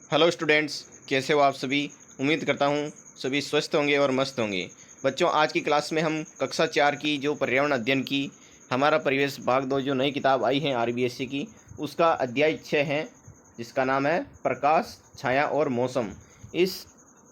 Hello students, कैसे हो आप सभी। उम्मीद करता हूँ सभी स्वस्थ होंगे और मस्त होंगे। बच्चों, आज की क्लास में हम कक्षा 4 की जो पर्यावरण अध्ययन की हमारा परिवेश भाग 2 जो नई किताब आई है आरबीएससी की, उसका अध्याय 6 है जिसका नाम है प्रकाश, छाया और मौसम। इस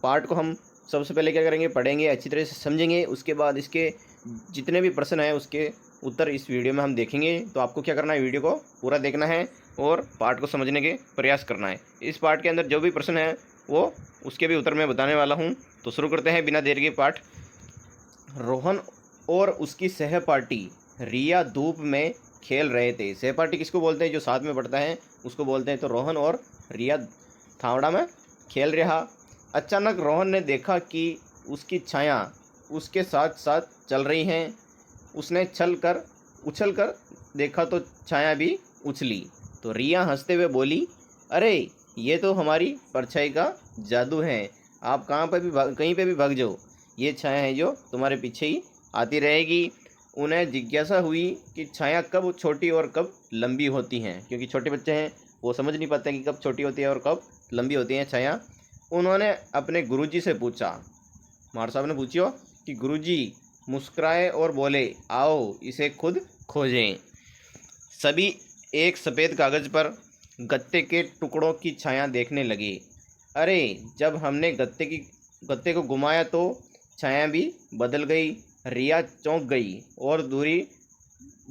पार्ट को हम सबसे पहले क्या करेंगे, पढ़ेंगे, अच्छी तरह से समझेंगे। उसके बाद इसके जितने भी प्रश्न हैं उसके उत्तर इस वीडियो में हम देखेंगे। तो आपको क्या करना है, वीडियो को पूरा देखना है और पार्ट को समझने के प्रयास करना है। इस पार्ट के अंदर जो भी प्रश्न है वो उसके भी उत्तर मैं बताने वाला हूँ। तो शुरू करते हैं बिना देर के पाठ। रोहन और उसकी सहपाठी रिया धूप में खेल रहे थे। सहपाठी किसको बोलते हैं, जो साथ में पढ़ता है उसको बोलते हैं। तो रोहन और रिया थावड़ा में खेल रहा। अचानक रोहन ने देखा कि उसकी छाया उसके साथ साथ चल रही हैं। उसने उछल कर देखा तो छाया भी उछली। तो रिया हंसते हुए बोली, अरे ये तो हमारी परछाई का जादू है। आप कहीं पे भी भाग जाओ, ये छाया है जो तुम्हारे पीछे ही आती रहेगी। उन्हें जिज्ञासा हुई कि छाया कब छोटी और कब लंबी होती हैं, क्योंकि छोटे बच्चे हैं, वो समझ नहीं पाते कि कब छोटी होती है और कब लंबी होती हैं छाया। उन्होंने अपने गुरुजी से पूछा, मार साहब ने पूछियो कि गुरुजी मुस्कुराए और बोले, आओ इसे खुद खोजें। सभी एक सफ़ेद कागज़ पर गत्ते के टुकड़ों की छाया देखने लगे। अरे, जब हमने गत्ते को घुमाया तो छाया भी बदल गई। रिया चौंक गई और दूरी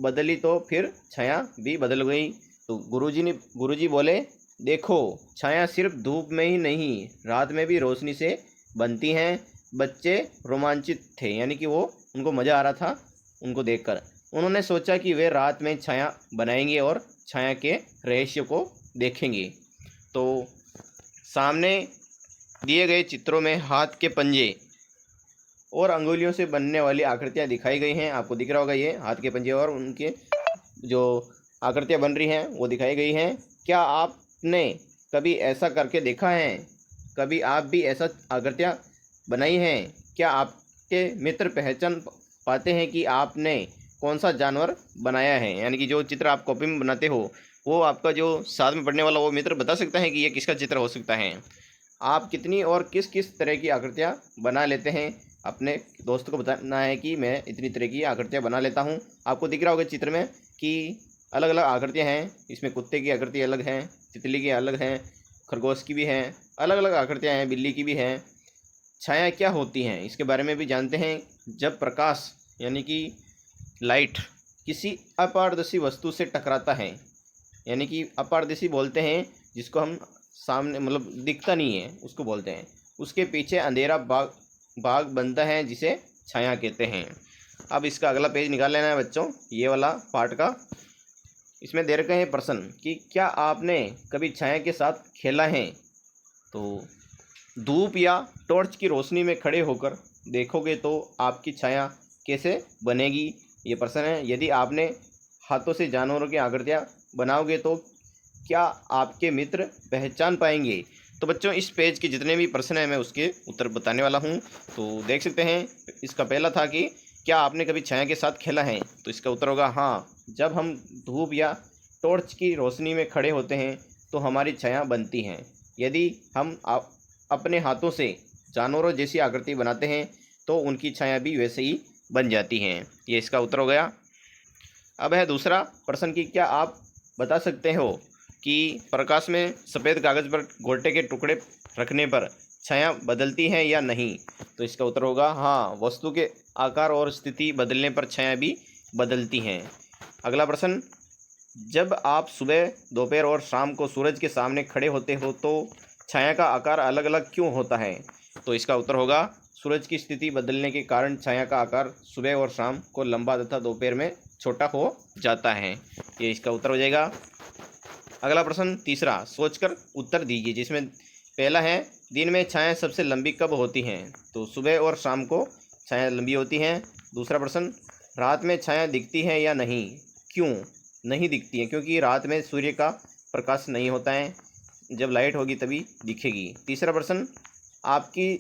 बदली तो फिर छाया भी बदल गई। तो गुरुजी बोले, देखो, छाया सिर्फ धूप में ही नहीं, रात में भी रोशनी से बनती हैं। बच्चे रोमांचित थे, यानी कि वो उनको मज़ा आ रहा था उनको देखकर। उन्होंने सोचा कि वे रात में छाया बनाएंगे और छाया के रहस्य को देखेंगे। तो सामने दिए गए चित्रों में हाथ के पंजे और अंगुलियों से बनने वाली आकृतियां दिखाई गई हैं। आपको दिख रहा होगा, ये हाथ के पंजे और उनके जो आकृतियां बन रही हैं वो दिखाई गई हैं। क्या आपने कभी ऐसा करके देखा है? कभी आप भी ऐसा आकृतियां बनाई हैं? क्या आपके मित्र पहचान पाते हैं कि आपने कौन सा जानवर बनाया है? यानी कि जो चित्र आप कॉपी में बनाते हो वो आपका जो साथ में पढ़ने वाला वो मित्र बता सकता है कि ये किसका चित्र हो सकता है। आप कितनी और किस किस तरह की आकृतियाँ बना लेते हैं? अपने दोस्तों को बताना है कि मैं इतनी तरह की आकृतियाँ बना लेता हूँ। आपको दिख रहा होगा चित्र में कि अलग अलग आकृतियाँ हैं। इसमें कुत्ते की आकृति अलग है, तितली की अलग हैं, खरगोश की भी हैं, अलग अलग आकृतियाँ हैं, बिल्ली की भी हैं। छाया क्या होती हैं इसके बारे में भी जानते हैं। जब प्रकाश यानी कि लाइट किसी अपारदर्शी वस्तु से टकराता है, यानी कि अपारदर्शी बोलते हैं जिसको हम सामने मतलब दिखता नहीं है उसको बोलते हैं, उसके पीछे अंधेरा भाग बनता है जिसे छाया कहते हैं। अब इसका अगला पेज निकाल लेना है बच्चों, ये वाला पार्ट का। इसमें दे रखे हैं प्रश्न कि क्या आपने कभी छाया के साथ खेला है? तो धूप या टॉर्च की रोशनी में खड़े होकर देखोगे तो आपकी छाया कैसे बनेगी, ये प्रश्न है। यदि आपने हाथों से जानवरों की आकृतियाँ बनाओगे तो क्या आपके मित्र पहचान पाएंगे? तो बच्चों, इस पेज के जितने भी प्रश्न हैं मैं उसके उत्तर बताने वाला हूँ। तो देख सकते हैं, इसका पहला था कि क्या आपने कभी छाया के साथ खेला है? तो इसका उत्तर होगा हाँ। जब हम धूप या टॉर्च की रोशनी में खड़े होते हैं तो हमारी छाया बनती हैं। यदि हम अपने हाथों से जानवरों जैसी आकृति बनाते हैं तो उनकी छाया भी वैसे ही बन जाती हैं। ये इसका उत्तर हो गया। अब है दूसरा प्रश्न कि क्या आप बता सकते हो कि प्रकाश में सफ़ेद कागज़ पर गोटे के टुकड़े रखने पर छाया बदलती है या नहीं? तो इसका उत्तर होगा हाँ, वस्तु के आकार और स्थिति बदलने पर छाया भी बदलती हैं। अगला प्रश्न, जब आप सुबह, दोपहर और शाम को सूरज के सामने खड़े होते हो तो छाया का आकार अलग अलग क्यों होता है? तो इसका उत्तर होगा सूरज की स्थिति बदलने के कारण छाया का आकार सुबह और शाम को लंबा तथा दोपहर में छोटा हो जाता है। ये इसका उत्तर हो जाएगा। अगला प्रश्न तीसरा, सोचकर उत्तर दीजिए, जिसमें पहला है दिन में छाया सबसे लंबी कब होती हैं? तो सुबह और शाम को छाया लंबी होती हैं। दूसरा प्रश्न, रात में छाया दिखती है या नहीं? क्यों नहीं दिखती है? क्योंकि रात में सूर्य का प्रकाश नहीं होता है, जब लाइट होगी तभी दिखेगी। तीसरा प्रश्न, आपकी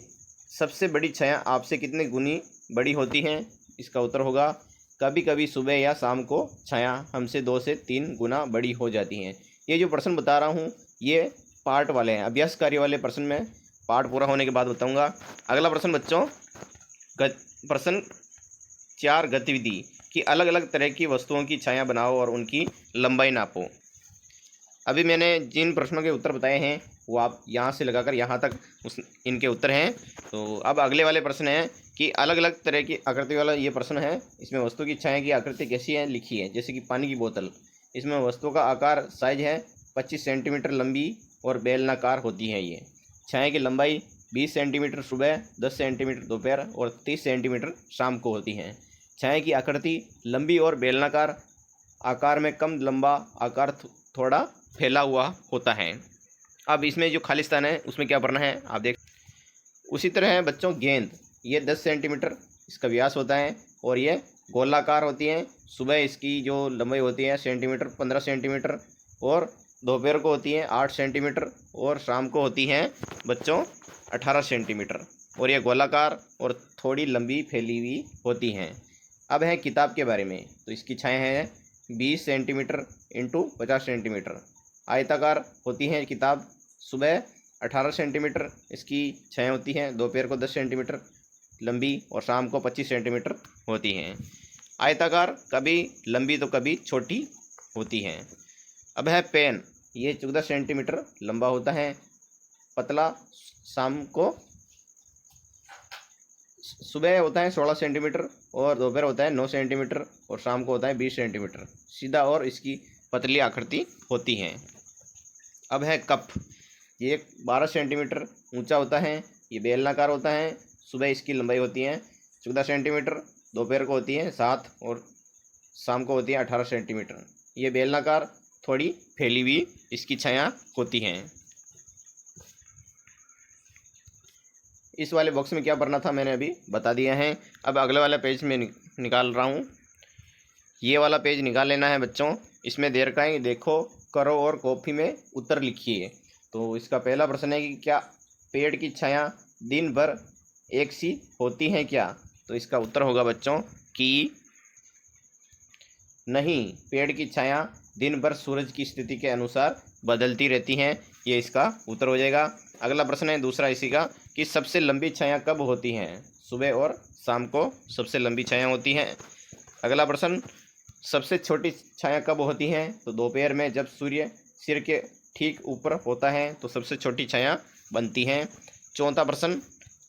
सबसे बड़ी छाया आपसे कितने गुनी बड़ी होती है? इसका उत्तर होगा कभी कभी सुबह या शाम को छाया हमसे 2 से 3 गुना बड़ी हो जाती हैं। ये जो प्रश्न बता रहा हूँ ये पार्ट वाले हैं, अभ्यास कार्य वाले प्रश्न में पार्ट पूरा होने के बाद बताऊंगा। अगला प्रश्न बच्चों, प्रश्न 4 गतिविधि कि अलग अलग तरह की वस्तुओं की छाया बनाओ और उनकी लंबाई नापो। अभी मैंने जिन प्रश्नों के उत्तर बताए हैं वो आप यहाँ से लगाकर यहाँ तक इनके उत्तर हैं। तो अब अगले वाले प्रश्न हैं कि अलग अलग तरह की आकृति वाला ये प्रश्न है। इसमें वस्तु की छाया की आकृति कैसी है लिखी है। जैसे कि पानी की बोतल, इसमें वस्तु का आकार साइज है 25 सेंटीमीटर लंबी और बेलनाकार होती है। ये छाया की लंबाई 20 सेंटीमीटर सुबह, 10 सेंटीमीटर दोपहर और 30 सेंटीमीटर शाम को होती है। छाया की आकृति लंबी और बेलनाकार आकार में कम, लंबा आकार थोड़ा फैला हुआ होता है। अब इसमें जो खाली स्थान है उसमें क्या भरना है आप देख। उसी तरह है बच्चों गेंद, ये 10 सेंटीमीटर इसका व्यास होता है और ये गोलाकार होती है। सुबह इसकी जो लंबाई होती है सेंटीमीटर 15 सेंटीमीटर और दोपहर को होती है 8 सेंटीमीटर और शाम को होती है बच्चों 18 सेंटीमीटर और ये गोलाकार और थोड़ी लंबी फैली हुई होती हैं। अब है किताब के बारे में, तो इसकी छाया है 20 सेंटीमीटर इंटू 50 सेंटीमीटर आयताकार होती है किताब। सुबह 18 सेंटीमीटर इसकी छाया होती है, दोपहर को 10 सेंटीमीटर लंबी और शाम को 25 सेंटीमीटर होती हैं। आयताकार, कभी लंबी तो कभी छोटी होती हैं। अब है पेन, ये 14 सेंटीमीटर लंबा होता है, पतला, शाम को सुबह होता है 16 सेंटीमीटर और दोपहर होता है 9 सेंटीमीटर और शाम को होता है 20 सेंटीमीटर। सीधा और इसकी पतली आकृति होती हैं। अब है कप, ये 12 सेंटीमीटर ऊंचा होता है, ये बेलनाकार होता है। सुबह इसकी लंबाई होती है 14 सेंटीमीटर, दोपहर को होती है 7 और शाम को होती है 18 सेंटीमीटर। ये बेलनाकार, थोड़ी फैली हुई इसकी छाया होती है। इस वाले बॉक्स में क्या भरना था मैंने अभी बता दिया है। अब अगले वाला पेज में निकाल रहा हूँ। ये वाला पेज निकाल लेना है बच्चों। इसमें देर का ही देखो, करो और कॉपी में उत्तर लिखिए। तो इसका पहला प्रश्न है कि क्या पेड़ की छाया दिन भर एक सी होती है क्या। तो इसका उत्तर होगा बच्चों कि नहीं, पेड़ की छाया दिन भर सूरज की स्थिति के अनुसार बदलती रहती हैं। ये इसका उत्तर हो जाएगा। अगला प्रश्न है दूसरा इसी का कि सबसे लंबी छाया कब होती हैं। सुबह और शाम को सबसे लंबी छाया होती हैं। अगला प्रश्न, सबसे छोटी छाया कब होती है। तो दोपहर में जब सूर्य सिर के ठीक ऊपर होता है तो सबसे छोटी छाया बनती है। चौथा प्रश्न,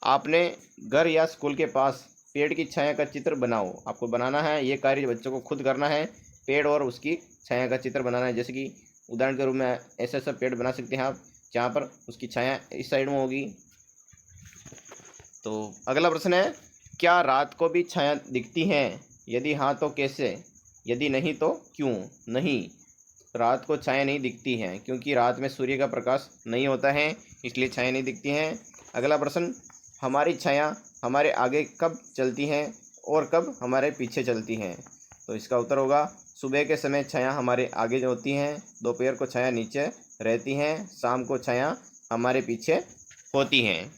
आपने घर या स्कूल के पास पेड़ की छाया का चित्र बनाओ। आपको बनाना है, ये कार्य बच्चों को खुद करना है। पेड़ और उसकी छाया का चित्र बनाना है। जैसे कि उदाहरण के रूप में ऐसा ऐसा पेड़ बना सकते हैं आप, जहाँ पर उसकी छाया इस साइड में होगी। तो अगला प्रश्न है, क्या रात को भी छाया दिखती है, यदि हाँ तो कैसे, यदि नहीं तो क्यों। नहीं, रात को छाया नहीं दिखती है क्योंकि रात में सूर्य का प्रकाश नहीं होता है, इसलिए छाया नहीं दिखती है। अगला प्रश्न, हमारी छाया हमारे आगे कब चलती है और कब हमारे पीछे चलती हैं। तो इसका उत्तर होगा सुबह के समय छाया हमारे आगे जो होती हैं, दोपहर को छाया नीचे रहती हैं, शाम को छाया हमारे पीछे होती हैं।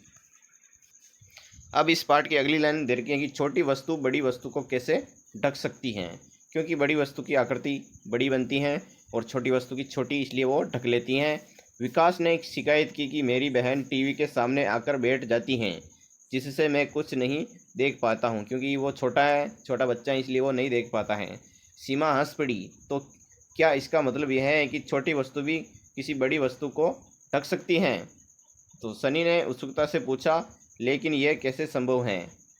अब इस पार्ट की अगली लाइन दे रखी है कि छोटी वस्तु बड़ी वस्तु को कैसे ढक सकती हैं। क्योंकि बड़ी वस्तु की आकृति बड़ी बनती है और छोटी वस्तु की छोटी, इसलिए वो ढक लेती हैं। विकास ने एक शिकायत की कि मेरी बहन टीवी के सामने आकर बैठ जाती हैं, जिससे मैं कुछ नहीं देख पाता हूँ। क्योंकि वो छोटा है, छोटा बच्चा है, इसलिए वो नहीं देख पाता है। सीमा हंस पड़ी, तो क्या इसका मतलब यह है कि छोटी वस्तु भी किसी बड़ी वस्तु को ढक सकती हैं। तो सनी ने उत्सुकता से पूछा, लेकिन यह कैसे संभव है,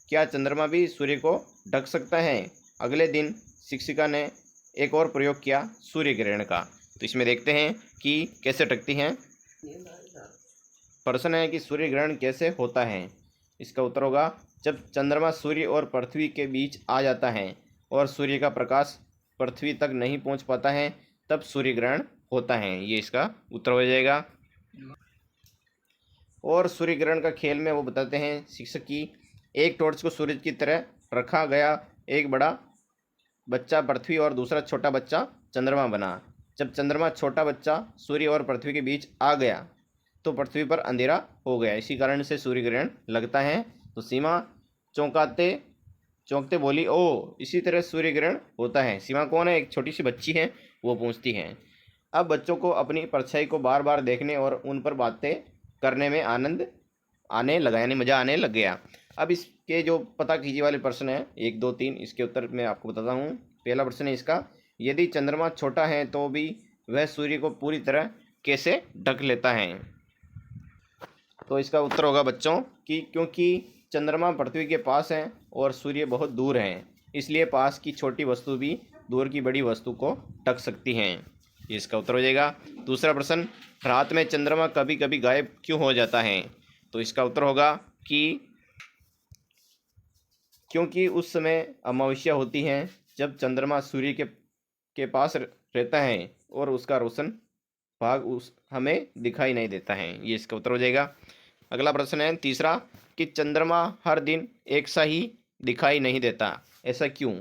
क्या चंद्रमा भी सूर्य को ढक सकता है। अगले दिन शिक्षिका ने एक और प्रयोग किया सूर्य ग्रहण का। तो इसमें देखते हैं कि कैसे ढकती हैं। प्रश्न है कि सूर्य ग्रहण कैसे होता है। इसका उत्तर होगा जब चंद्रमा सूर्य और पृथ्वी के बीच आ जाता है और सूर्य का प्रकाश पृथ्वी तक नहीं पहुंच पाता है, तब सूर्य ग्रहण होता है। ये इसका उत्तर हो जाएगा। और सूर्य ग्रहण का खेल में वो बताते हैं शिक्षक की, एक टॉर्च को सूरज की तरह रखा गया, एक बड़ा बच्चा पृथ्वी और दूसरा छोटा बच्चा चंद्रमा बना। जब चंद्रमा छोटा बच्चा सूर्य और पृथ्वी के बीच आ गया तो पृथ्वी पर अंधेरा हो गया, इसी कारण से सूर्य ग्रहण लगता है। तो सीमा चौंकते बोली, ओ इसी तरह सूर्य ग्रहण होता है। सीमा कौन है, एक छोटी सी बच्ची है, वो पूछती है। अब बच्चों को अपनी परछाई को बार बार देखने और उन पर बातें करने में आनंद आने लगा, यानी मज़ा आने लग गया। अब इसके जो पता कीजिए वाले प्रश्न हैं 1, 2, 3, इसके उत्तर मैं आपको बताता हूँ। पहला प्रश्न है इसका, यदि चंद्रमा छोटा है तो भी वह सूर्य को पूरी तरह कैसे ढक लेता है? तो इसका उत्तर होगा बच्चों कि क्योंकि चंद्रमा पृथ्वी के पास है और सूर्य बहुत दूर है, इसलिए पास की छोटी वस्तु भी दूर की बड़ी वस्तु को ढक सकती हैं। ये इसका उत्तर हो जाएगा। दूसरा प्रश्न, रात में चंद्रमा कभी कभी गायब क्यों हो जाता है? तो इसका उत्तर होगा कि क्योंकि उस समय अमावस्या होती है, जब चंद्रमा सूर्य के पास रहता है और उसका रोशन भाग उस हमें दिखाई नहीं देता है। ये इसका उत्तर हो जाएगा। अगला प्रश्न है तीसरा, कि चंद्रमा हर दिन एक सा ही दिखाई नहीं देता, ऐसा क्यों?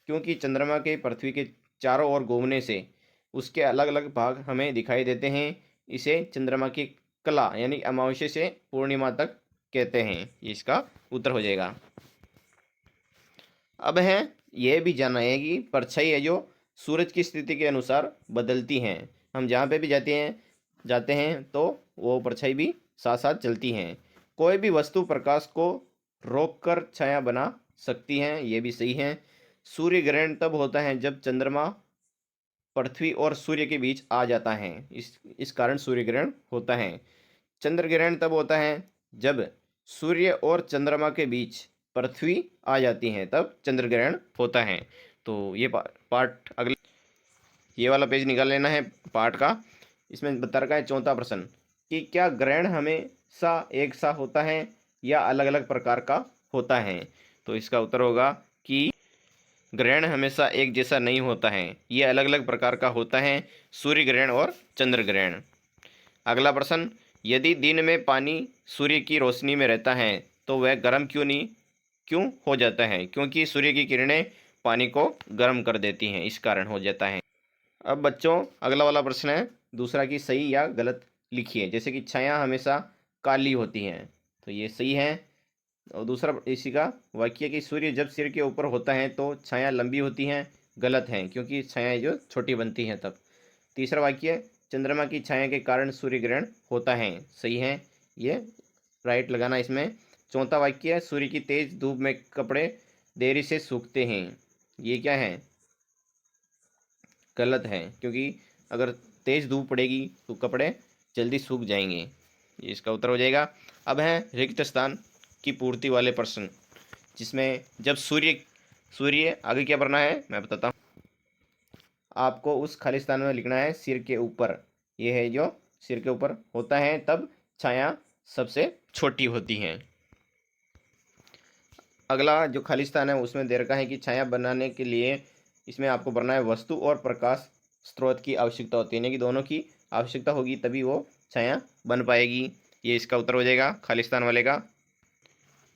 क्योंकि चंद्रमा के पृथ्वी के चारों ओर घूमने से उसके अलग अलग भाग हमें दिखाई देते हैं। इसे चंद्रमा की कला यानी अमावस्या से पूर्णिमा तक कहते हैं। ये इसका उत्तर हो जाएगा। अब है यह भी जानना है कि परछाई है जो सूरज की स्थिति के अनुसार बदलती हैं। हम जहाँ पे भी जाते हैं तो वो परछाई भी साथ साथ चलती हैं। कोई भी वस्तु प्रकाश को रोककर छाया बना सकती हैं, ये भी सही है। सूर्य ग्रहण तब होता है जब चंद्रमा पृथ्वी और सूर्य के बीच आ जाता है, इस कारण सूर्य ग्रहण होता है। चंद्र ग्रहण तब होता है जब सूर्य और चंद्रमा के बीच पृथ्वी आ जाती है, तब चंद्र ग्रहण होता है। तो ये पार्ट अगले ये वाला पेज निकाल लेना है पार्ट का। इसमें बता रखा है चौथा प्रश्न कि क्या ग्रहण हमेशा एक सा होता है या अलग अलग प्रकार का होता है? तो इसका उत्तर होगा कि ग्रहण हमेशा एक जैसा नहीं होता है, ये अलग अलग प्रकार का होता है, सूर्य ग्रहण और चंद्र ग्रहण। अगला प्रश्न, यदि दिन में पानी सूर्य की रोशनी में रहता है तो वह गर्म क्यों हो जाता है? क्योंकि सूर्य की किरणें पानी को गर्म कर देती हैं, इस कारण हो जाता है। अब बच्चों अगला वाला प्रश्न है दूसरा, कि सही या गलत लिखिए। जैसे कि छाया हमेशा काली होती है, तो ये सही है। और दूसरा इसी का वाक्य कि सूर्य जब सिर के ऊपर होता है तो छाया लंबी होती है, गलत है, क्योंकि छाया जो छोटी बनती है तब। तीसरा वाक्य, चंद्रमा की छाया के कारण सूर्य ग्रहण होता है, सही है, ये राइट लगाना इसमें। चौथा वाक्य है, सूर्य की तेज धूप में कपड़े देरी से सूखते हैं, ये क्या है? गलत है, क्योंकि अगर तेज धूप पड़ेगी तो कपड़े जल्दी सूख जाएंगे। ये इसका उत्तर हो जाएगा। अब है रिक्त स्थान की पूर्ति वाले प्रश्न, जिसमें जब सूर्य आगे क्या भरना है मैं बताता हूँ। आपको उस खाली स्थान में लिखना है सिर के ऊपर, ये है जो सिर के ऊपर होता है तब छाया सबसे छोटी होती है। अगला जो खाली स्थान है उसमें दे रखा है कि छाया बनाने के लिए इसमें आपको भरना है वस्तु और प्रकाश स्रोत की आवश्यकता होती है, यानी कि दोनों की आवश्यकता होगी तभी वो छाया बन पाएगी। ये इसका उत्तर हो जाएगा खाली स्थान वाले का।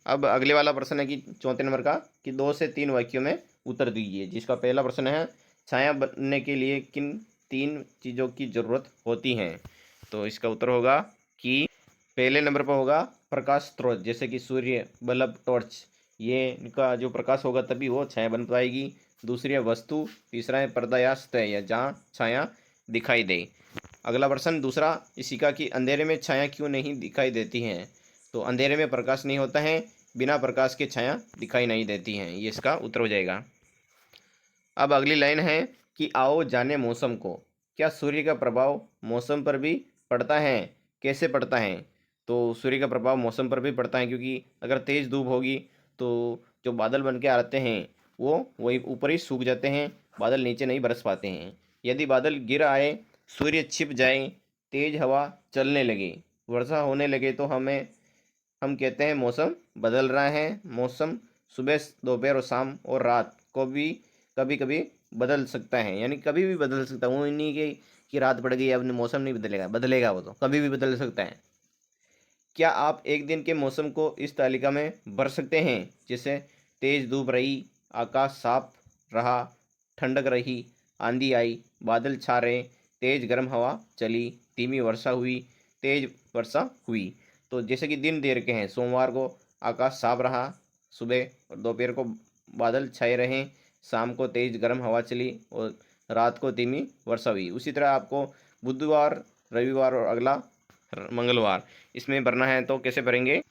अब अगले वाला प्रश्न है कि चौथे नंबर का, कि 2 से 3 वाक्यों में उत्तर दीजिए। जिसका पहला प्रश्न है, छाया बनने के लिए किन 3 चीज़ों की ज़रूरत होती हैं? तो इसका उत्तर होगा कि पहले नंबर पर होगा प्रकाश स्रोत, जैसे कि सूर्य, बल्ब, टॉर्च, ये इनका जो प्रकाश होगा तभी वो छाया बन पाएगी। दूसरी है वस्तु, तीसरा है पर्दा या सतह या जहाँ छाया दिखाई दे। अगला प्रश्न दूसरा इसी का, कि अंधेरे में छाया क्यों नहीं दिखाई देती हैं? तो अंधेरे में प्रकाश नहीं होता है, बिना प्रकाश के छाया दिखाई नहीं देती हैं, ये इसका उत्तर हो जाएगा। अब अगली लाइन है कि आओ जाने मौसम को। क्या सूर्य का प्रभाव मौसम पर भी पड़ता है? कैसे पड़ता है? तो सूर्य का प्रभाव मौसम पर भी पड़ता है, क्योंकि अगर तेज़ धूप होगी तो जो बादल बन के आते हैं वो वही ऊपर ही सूख जाते हैं, बादल नीचे नहीं बरस पाते हैं। यदि बादल गिर आए, सूर्य छिप जाए, तेज़ हवा चलने लगे, वर्षा होने लगे तो हम कहते हैं मौसम बदल रहा है। मौसम सुबह, दोपहर और शाम और रात को भी कभी कभी बदल सकता है, यानी कभी भी बदल सकता है। वो नहीं कि रात पड़ गई अब मौसम नहीं बदलेगा वो तो कभी भी बदल सकता है। क्या आप एक दिन के मौसम को इस तालिका में भर सकते हैं? जैसे तेज़ धूप रही, आकाश साफ रहा, ठंडक रही, आंधी आई, बादल छा रहे, तेज़ गर्म हवा चली, धीमी वर्षा हुई, तेज़ वर्षा हुई। तो जैसे कि दिन देर के हैं, सोमवार को आकाश साफ रहा, सुबह और दोपहर को बादल छाए रहे, शाम को तेज़ गर्म हवा चली और रात को धीमी वर्षा हुई। उसी तरह आपको बुधवार, रविवार और अगला मंगलवार इसमें भरना है तो कैसे भरेंगे।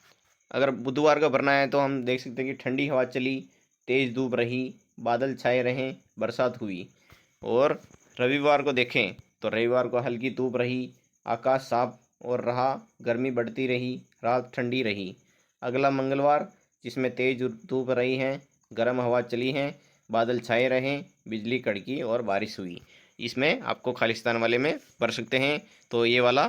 अगर बुधवार का भरना है तो हम देख सकते हैं कि ठंडी हवा चली, तेज़ धूप रही, बादल छाए रहें, बरसात हुई। और रविवार को देखें तो रविवार को हल्की धूप रही, आकाश साफ और रहा, गर्मी बढ़ती रही, रात ठंडी रही। अगला मंगलवार जिसमें तेज़ धूप रही है, गर्म हवा चली है, बादल छाए रहें, बिजली कड़की और बारिश हुई। इसमें आपको खालिस्तान वाले में भर सकते हैं। तो ये वाला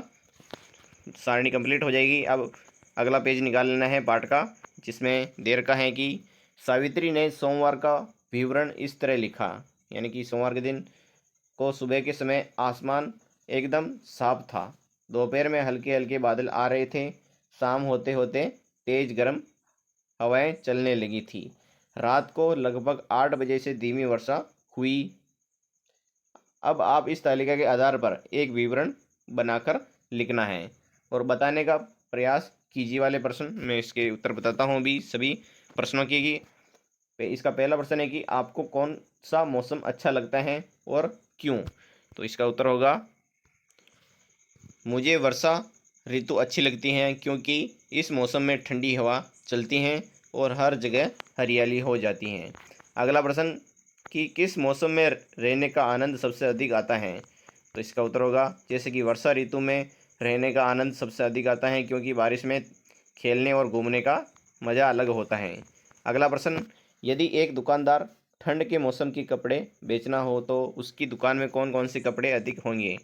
सारणी कंप्लीट हो जाएगी। अब अगला पेज निकाल लेना है पाठ का, जिसमें देर का है कि सावित्री ने सोमवार का विवरण इस तरह लिखा, यानी कि सोमवार के दिन को सुबह के समय आसमान एकदम साफ था। दोपहर में हल्के हल्के बादल आ रहे थे। शाम होते होते तेज गर्म हवाएं चलने लगी थी। रात को लगभग 8 बजे से धीमी वर्षा हुई। अब आप इस तालिका के आधार पर एक विवरण बनाकर लिखना है और बताने का प्रयास कीजिए। वाले प्रश्न मैं इसके उत्तर बताता हूँ अभी सभी प्रश्नों की। इसका पहला प्रश्न है कि आपको कौन सा मौसम अच्छा लगता है और क्यों। तो इसका उत्तर होगा, मुझे वर्षा ऋतु अच्छी लगती है क्योंकि इस मौसम में ठंडी हवा चलती हैं और हर जगह हरियाली हो जाती है। अगला प्रश्न कि किस मौसम में रहने का आनंद सबसे अधिक आता है। तो इसका उत्तर होगा, जैसे कि वर्षा ऋतु में रहने का आनंद सबसे अधिक आता है क्योंकि बारिश में खेलने और घूमने का मज़ा अलग होता है। अगला प्रश्न, यदि एक दुकानदार ठंड के मौसम के कपड़े बेचना हो तो उसकी दुकान में कौन कौन से कपड़े अधिक होंगे।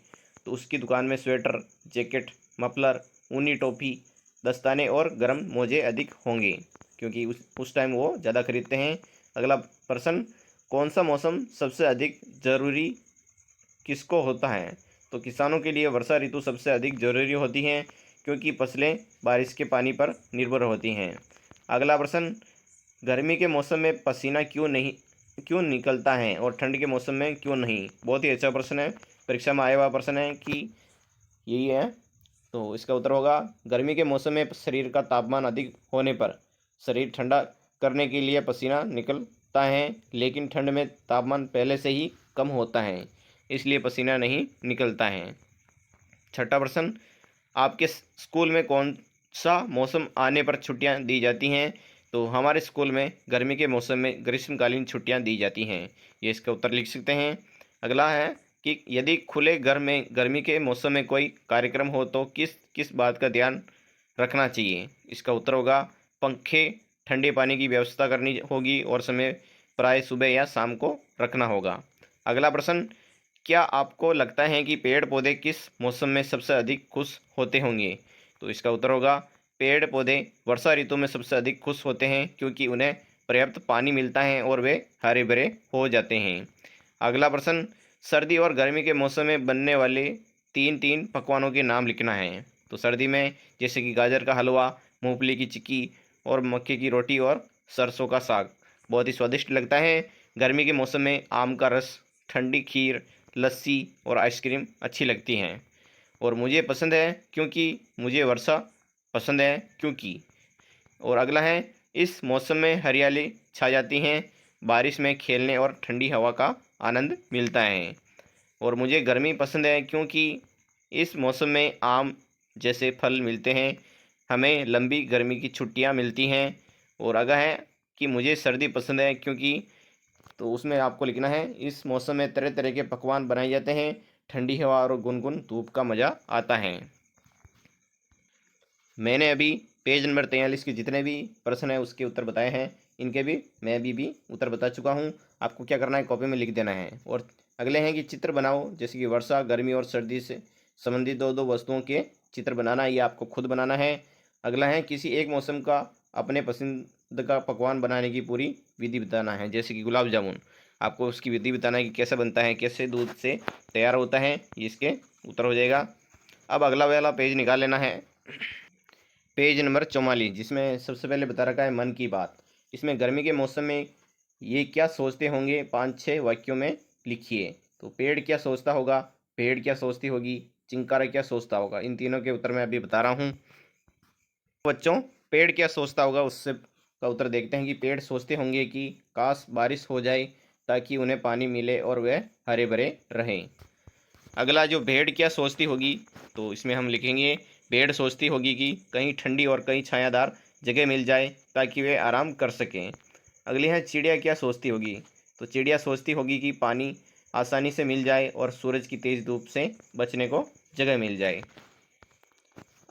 तो उसकी दुकान में स्वेटर, जैकेट, मफलर, ऊनी टोपी, दस्ताने और गर्म मोजे अधिक होंगे क्योंकि उस टाइम वो ज़्यादा खरीदते हैं। अगला प्रश्न, कौन सा मौसम सबसे अधिक ज़रूरी किसको होता है। तो किसानों के लिए वर्षा ऋतु सबसे अधिक ज़रूरी होती है क्योंकि फसलें बारिश के पानी पर निर्भर होती हैं। अगला प्रश्न, गर्मी के मौसम में पसीना क्यों निकलता है और ठंड के मौसम में क्यों नहीं। बहुत ही अच्छा प्रश्न है, परीक्षा में आया हुआ प्रश्न है कि यही है। तो इसका उत्तर होगा, गर्मी के मौसम में शरीर का तापमान अधिक होने पर शरीर ठंडा करने के लिए पसीना निकलता है, लेकिन ठंड में तापमान पहले से ही कम होता है इसलिए पसीना नहीं निकलता है। छठा प्रश्न, आपके स्कूल में कौन सा मौसम आने पर छुट्टियां दी जाती हैं। तो हमारे स्कूल में गर्मी के मौसम में ग्रीष्मकालीन छुट्टियां दी जाती हैं। ये इसका उत्तर लिख सकते हैं। अगला है कि यदि खुले घर में गर्मी के मौसम में कोई कार्यक्रम हो तो किस किस बात का ध्यान रखना चाहिए। इसका उत्तर होगा, पंखे, ठंडे पानी की व्यवस्था करनी होगी और समय प्राय सुबह या शाम को रखना होगा। अगला प्रश्न, क्या आपको लगता है कि पेड़ पौधे किस मौसम में सबसे अधिक खुश होते होंगे। तो इसका उत्तर होगा, पेड़ पौधे वर्षा ऋतु में सबसे अधिक खुश होते हैं क्योंकि उन्हें पर्याप्त पानी मिलता है और वे हरे भरे हो जाते हैं। अगला प्रश्न, सर्दी और गर्मी के मौसम में बनने वाले तीन तीन पकवानों के नाम लिखना है। तो सर्दी में जैसे कि गाजर का हलवा, मूंगफली की चिक्की और मक्के की रोटी और सरसों का साग बहुत ही स्वादिष्ट लगता है। गर्मी के मौसम में आम का रस, ठंडी खीर, लस्सी और आइसक्रीम अच्छी लगती हैं। और मुझे पसंद है क्योंकि मुझे वर्षा पसंद है क्योंकि। और अगला है, इस मौसम में हरियाली छा जाती हैं, बारिश में खेलने और ठंडी हवा का आनंद मिलता है। और मुझे गर्मी पसंद है क्योंकि इस मौसम में आम जैसे फल मिलते हैं, हमें लंबी गर्मी की छुट्टियां मिलती हैं। और अगला है कि मुझे सर्दी पसंद है क्योंकि। तो उसमें आपको लिखना है, इस मौसम में तरह तरह के पकवान बनाए जाते हैं, ठंडी हवा और गुनगुन धूप का मज़ा आता है। मैंने अभी पेज नंबर 43 के जितने भी प्रश्न हैं उसके उत्तर बताए हैं, इनके भी मैं भी उत्तर बता चुका हूँ। आपको क्या करना है, कॉपी में लिख देना है। और अगले हैं कि चित्र बनाओ, जैसे कि वर्षा, गर्मी और सर्दी से संबंधित दो दो वस्तुओं के चित्र बनाना है, ये आपको खुद बनाना है। अगला है, किसी एक मौसम का अपने पसंद का पकवान बनाने की पूरी विधि बताना है, जैसे कि गुलाब जामुन, आपको उसकी विधि बताना है कि कैसे बनता है, कैसे दूध से तैयार होता है, ये इसके उत्तर हो जाएगा। अब अगला वाला पेज निकाल लेना है, पेज नंबर 44, जिसमें सबसे पहले बता रखा है मन की बात। इसमें गर्मी के मौसम में ये क्या सोचते होंगे 5-6 वाक्यों में लिखिए। तो पेड़ क्या सोचता होगा, भेड़ क्या सोचती होगी, चिंकारा क्या सोचता होगा। इन तीनों के उत्तर मैं अभी बता रहा हूँ। बच्चों, पेड़ क्या सोचता होगा उससे का उत्तर देखते हैं कि पेड़ सोचते होंगे कि काश बारिश हो जाए, ताकि उन्हें पानी मिले और वे हरे भरे रहें। अगला जो भेड़ क्या सोचती होगी, तो इसमें हम लिखेंगे भेड़ सोचती होगी कि कहीं ठंडी और कहीं छायादार जगह मिल जाए ताकि वे आराम कर सकें। अगली है चिड़िया क्या सोचती होगी, तो चिड़िया सोचती होगी कि पानी आसानी से मिल जाए और सूरज की तेज़ धूप से बचने को जगह मिल जाए।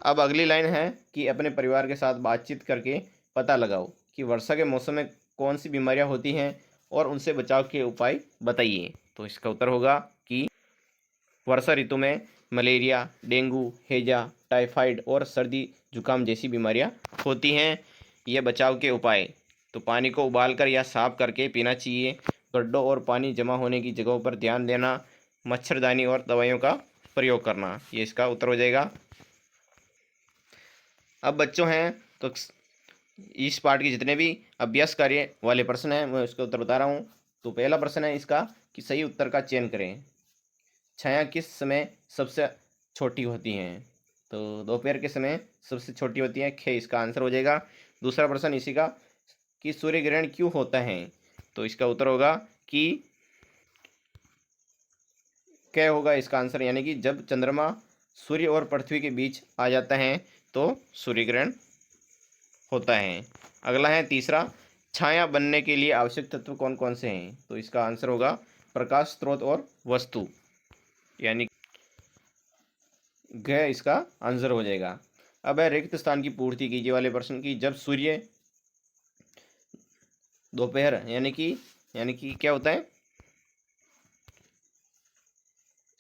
अब अगली लाइन है कि अपने परिवार के साथ बातचीत करके पता लगाओ कि वर्षा के मौसम में कौन सी बीमारियां होती हैं और उनसे बचाव के उपाय बताइए। तो इसका उत्तर होगा कि वर्षा ऋतु में मलेरिया, डेंगू, हैजा, टाइफाइड और सर्दी जुकाम जैसी बीमारियां होती हैं। ये बचाव के उपाय, तो पानी को उबालकर या साफ करके पीना चाहिए, गड्ढों और पानी जमा होने की जगहों पर ध्यान देना, मच्छरदानी और दवाइयों का प्रयोग करना, ये इसका उत्तर हो जाएगा। अब बच्चों हैं तो इस पार्ट के जितने भी अभ्यास कार्य वाले प्रश्न हैं मैं उसका उत्तर बता रहा हूँ। तो पहला प्रश्न है इसका कि सही उत्तर का चयन करें। छाया किस समय सबसे छोटी होती हैं, तो दोपहर के समय सबसे छोटी होती है, खे इसका आंसर हो जाएगा। दूसरा प्रश्न इसी का कि सूर्य ग्रहण क्यों होता है, तो इसका उत्तर होगा कि क्या होगा इसका आंसर, यानी कि जब चंद्रमा सूर्य और पृथ्वी के बीच आ जाता है तो सूर्य ग्रहण होता है। अगला है तीसरा, छाया बनने के लिए आवश्यक तत्व कौन कौन से हैं, तो इसका आंसर होगा प्रकाश स्रोत और वस्तु, यानी घ इसका आंसर हो जाएगा। अब है रिक्त स्थान की पूर्ति कीजिए वाले प्रश्न की, जब सूर्य दोपहर यानी कि क्या होता है,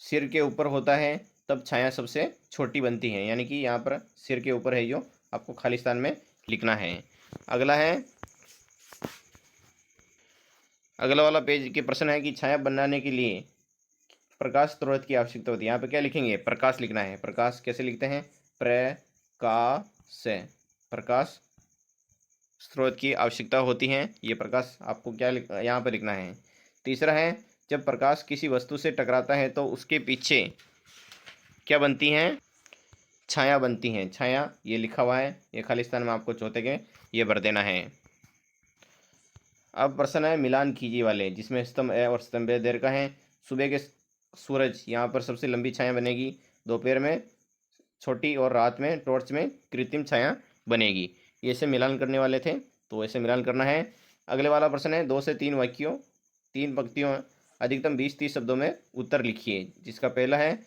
सिर के ऊपर होता है तब छाया सबसे छोटी बनती है, यानी कि यहाँ पर सिर के ऊपर है जो आपको खाली स्थान में लिखना है। अगला वाला पेज के प्रश्न है कि छाया बनाने के लिए प्रकाश स्रोत की आवश्यकता होती है। यहाँ पे क्या लिखेंगे, प्रकाश लिखना है। प्रकाश कैसे लिखते हैं, प्रकाश स्रोत की आवश्यकता होती है, ये प्रकाश आपको क्या यहाँ पर लिखना है। तीसरा है, जब प्रकाश किसी वस्तु से टकराता है तो उसके पीछे क्या बनती हैं, छाया बनती हैं। छाया ये लिखा हुआ है, ये खाली स्थान में आपको चौथे के ये भर देना है। अब प्रश्न है मिलान कीजिए वाले, जिसमें स्तंभ ए और स्तंभ बी देर का है। सुबह के सूरज यहाँ पर सबसे लंबी छाया बनेगी, दोपहर में छोटी और रात में टॉर्च में कृत्रिम छाया बनेगी। ये ऐसे मिलान करने वाले थे, तो ऐसे मिलान करना है। अगले वाला प्रश्न है 2 से 3 वाक्यों 3 पंक्तियों अधिकतम 20-30 शब्दों में उत्तर लिखिए, जिसका पहला है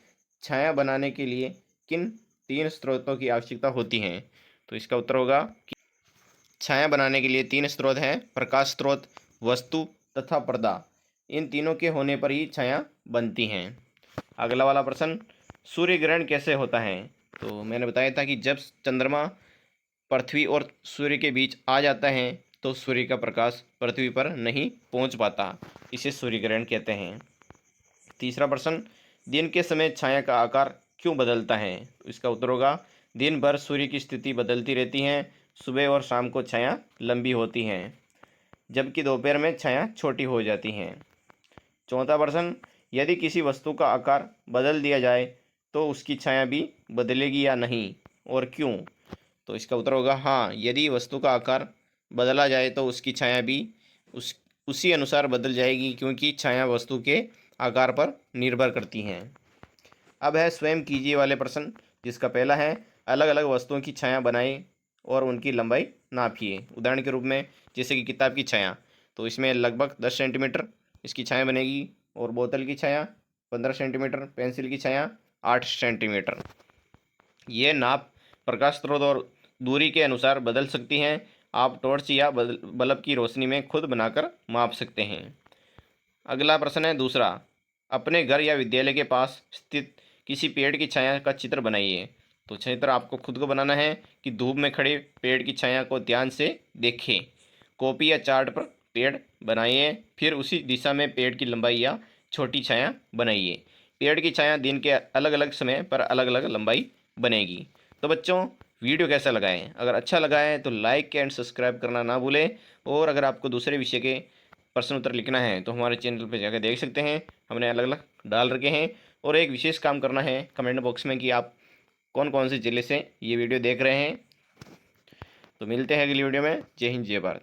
छाया बनाने के लिए किन 3 स्रोतों की आवश्यकता होती है, तो इसका उत्तर होगा कि छाया बनाने के लिए 3 स्रोत हैं, प्रकाश स्रोत, वस्तु तथा पर्दा। इन तीनों के होने पर ही छाया बनती हैं। अगला वाला प्रश्न, सूर्य ग्रहण कैसे होता है, तो मैंने बताया था कि जब चंद्रमा पृथ्वी और सूर्य के बीच आ जाता है तो सूर्य का प्रकाश पृथ्वी पर नहीं पहुंच पाता, इसे सूर्य ग्रहण कहते हैं। तीसरा प्रश्न, दिन के समय छाया का आकार क्यों बदलता है, तो इसका उत्तर होगा दिन भर सूर्य की स्थिति बदलती रहती है, सुबह और शाम को छाया लंबी होती है जबकि दोपहर में छाया छोटी हो जाती है। चौथा प्रश्न, यदि किसी वस्तु का आकार बदल दिया जाए तो उसकी छाया भी बदलेगी या नहीं और क्यों, तो इसका उत्तर होगा हाँ, यदि वस्तु का आकार बदला जाए तो उसकी छाया भी उसी अनुसार बदल जाएगी, क्योंकि छाया वस्तु के आकार पर निर्भर करती हैं। अब है स्वयं कीजिए वाले प्रश्न, जिसका पहला है अलग अलग वस्तुओं की छाया बनाएं और उनकी लंबाई नापिए। उदाहरण के रूप में जैसे कि किताब की छाया, तो इसमें लगभग 10 सेंटीमीटर इसकी छाया बनेगी, और बोतल की छाया 15 सेंटीमीटर, पेंसिल की छाया 8 सेंटीमीटर। ये नाप प्रकाश स्रोत और दूरी के अनुसार बदल सकती हैं। आप टॉर्च या बल्ब की रोशनी में खुद बनाकर माप सकते हैं। अगला प्रश्न है दूसरा, अपने घर या विद्यालय के पास स्थित किसी पेड़ की छाया का चित्र बनाइए। तो चित्र आपको खुद को बनाना है कि धूप में खड़े पेड़ की छाया को ध्यान से देखें। कॉपी या चार्ट पर पेड़ बनाइए, फिर उसी दिशा में पेड़ की लंबाई या छोटी छाया बनाइए। पेड़ की छाया दिन के अलग अलग समय पर अलग अलग लंबाई बनेगी। तो बच्चों, वीडियो कैसा लगा है, अगर अच्छा लगा है तो लाइक एंड सब्सक्राइब करना ना भूलें, और अगर आपको दूसरे विषय के प्रश्न उत्तर लिखना है तो हमारे चैनल पर जाकर देख सकते हैं, हमने अलग अलग डाल रखे हैं। और एक विशेष काम करना है कमेंट बॉक्स में कि आप कौन कौन से जिले से ये वीडियो देख रहे हैं। तो मिलते हैं अगली वीडियो में। जय हिंद, जय भारत।